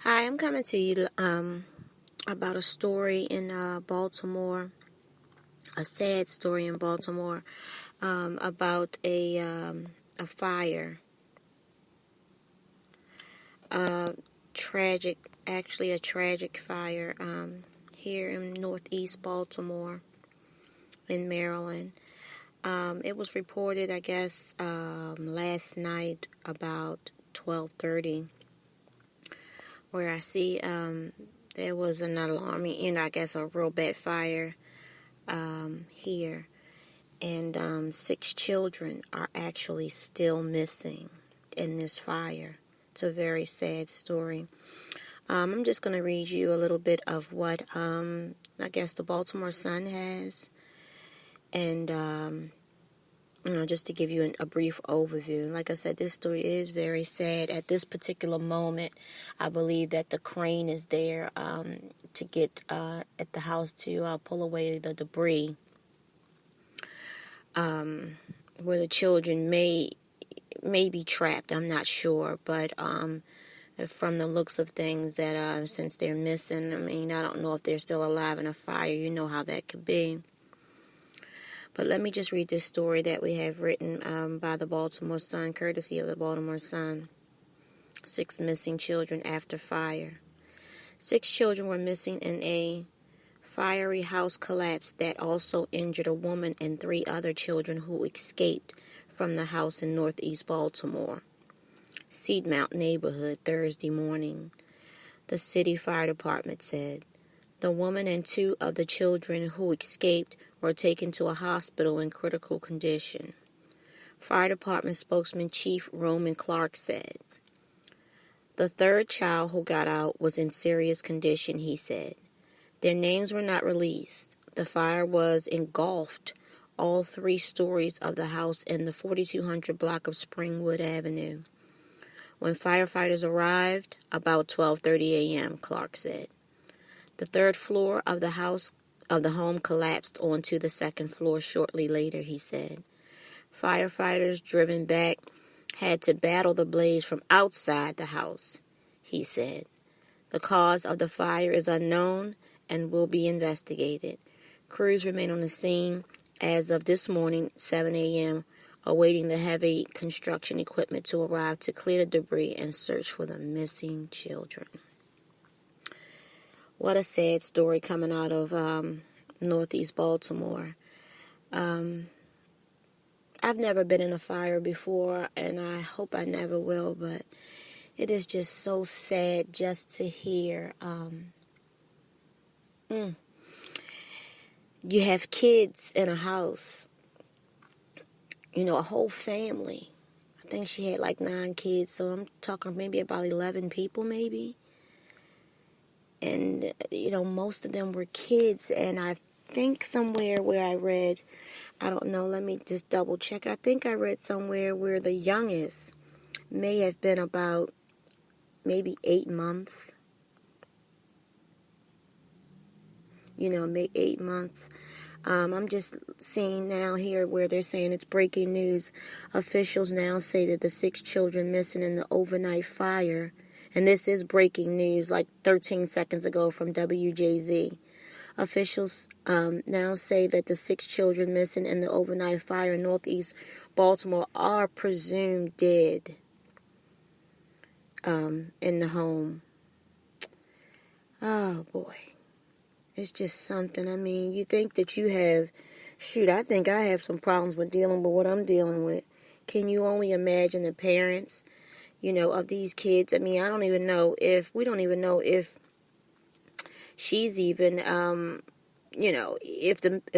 Hi, I'm coming to you about a story in Baltimore, a sad story in Baltimore about a fire, tragic, actually a tragic fire here in Northeast Baltimore in Maryland. It was reported, I guess, last night about 12:30, where I see there was an alarming, I guess a real bad fire here, and 6 children are actually still missing in this fire. It's a very sad story. I'm just going to read you a little bit of what I guess the Baltimore Sun has, and just to give you a brief overview. Like I said, this story is very sad. At this particular moment, I believe that the crane is there to get at the house to pull away the debris, where the children may be trapped. I'm not sure, but from the looks of things, that since they're missing, I mean, I don't know if they're still alive in a fire. You know how that could be. But let me just read this story that we have written by the Baltimore Sun, courtesy of the Baltimore Sun. 6 missing children after fire. 6 children were missing in a fiery house collapse that also injured a woman and 3 other children who escaped from the house in Northeast Baltimore, Seedmount neighborhood, Thursday morning. The city fire department said the woman and 2 of the children who escaped were taken to a hospital in critical condition. Fire department spokesman Chief Roman Clark said the 3rd child who got out was in serious condition, he said. Their names were not released. The fire was engulfed all 3 stories of the house in the 4200 block of Springwood Avenue. When firefighters arrived, about 12:30 a.m., Clark said, the 3rd floor of the home collapsed onto the 2nd floor shortly later, he said. Firefighters driven back had to battle the blaze from outside the house, he said. The cause of the fire is unknown and will be investigated. Crews remain on the scene as of this morning, 7 a.m., awaiting the heavy construction equipment to arrive to clear the debris and search for the missing children. What a sad story coming out of Northeast Baltimore. I've never been in a fire before, and I hope I never will, but it is just so sad just to hear. You have kids in a house, a whole family. I think she had like 9 kids, so I'm talking maybe about 11 people maybe. And, most of them were kids. And I think somewhere where I read, I don't know, let me just double check. I think I read somewhere where the youngest may have been about maybe 8 months. Maybe 8 months. I'm just seeing now here where they're saying it's breaking news. Officials now say that the 6 children missing in the overnight fire, and this is breaking news like 13 seconds ago from WJZ. Officials now say that the 6 children missing in the overnight fire in Northeast Baltimore are presumed dead in the home. Oh, boy. It's just something. I mean, you think that you have, I think I have some problems with dealing with what I'm dealing with. Can you only imagine the parents, of these kids? I mean, we don't even know if she's even, if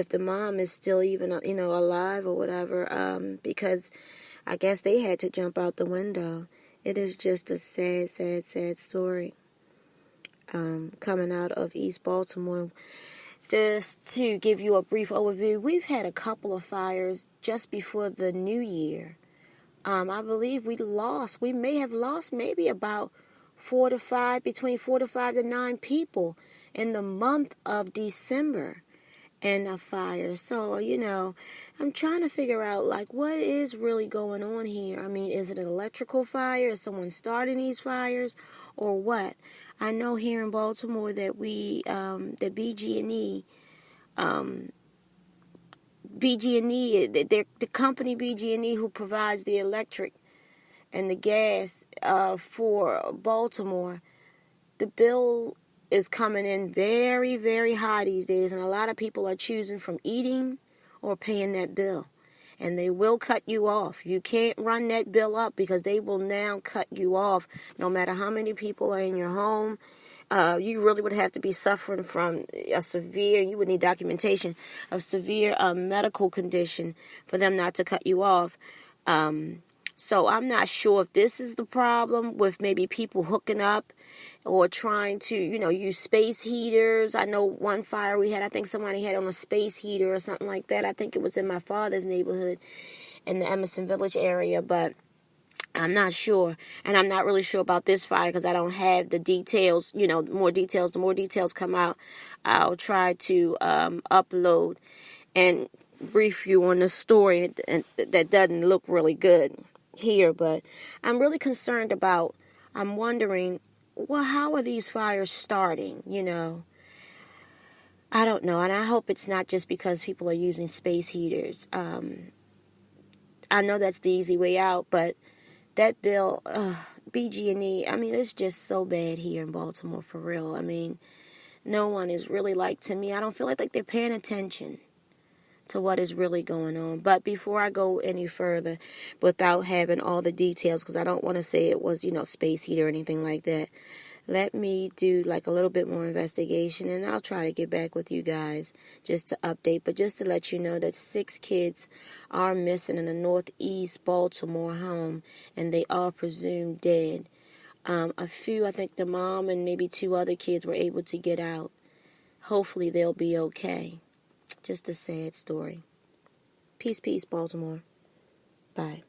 the mom is still even, alive or whatever, because I guess they had to jump out the window. It is just a sad, sad, sad story. Coming out of East Baltimore. Just to give you a brief overview, we've had a couple of fires just before the new year. I believe we may have lost maybe about between 4 to 5 to 9 people in the month of December in a fire. So, I'm trying to figure out, what is really going on here? I mean, is it an electrical fire? Is someone starting these fires? Or what? I know here in Baltimore that that BG&E, the company BG&E who provides the electric and the gas for Baltimore, the bill is coming in very, very high these days, and a lot of people are choosing from eating or paying that bill. And they will cut you off. You can't run that bill up because they will now cut you off no matter how many people are in your home. You really would have to be suffering from you would need documentation of severe medical condition for them not to cut you off. So I'm not sure if this is the problem with maybe people hooking up or trying to, use space heaters. I know one fire we had, I think somebody had on a space heater or something like that. I think it was in my father's neighborhood in the Emerson Village area, but I'm not sure. And I'm not really sure about this fire because I don't have the details, more details. The more details come out, I'll try to upload and brief you on the story, and that doesn't look really good here. But I'm really concerned about, I'm wondering, well, how are these fires starting, I don't know, and I hope it's not just because people are using space heaters. I know that's the easy way out, but that bill, BG&E, it's just so bad here in Baltimore, for real. No one is really to me, I don't feel like they're paying attention to what is really going on. But before I go any further, without having all the details, because I don't want to say it was, space heat or anything like that, let me do a little bit more investigation, and I'll try to get back with you guys just to update. But just to let you know that 6 kids are missing in a northeast Baltimore home, and they are presumed dead. A few, I think the mom and maybe 2 other kids were able to get out. Hopefully they'll be okay. Just a sad story. Peace, Baltimore. Bye.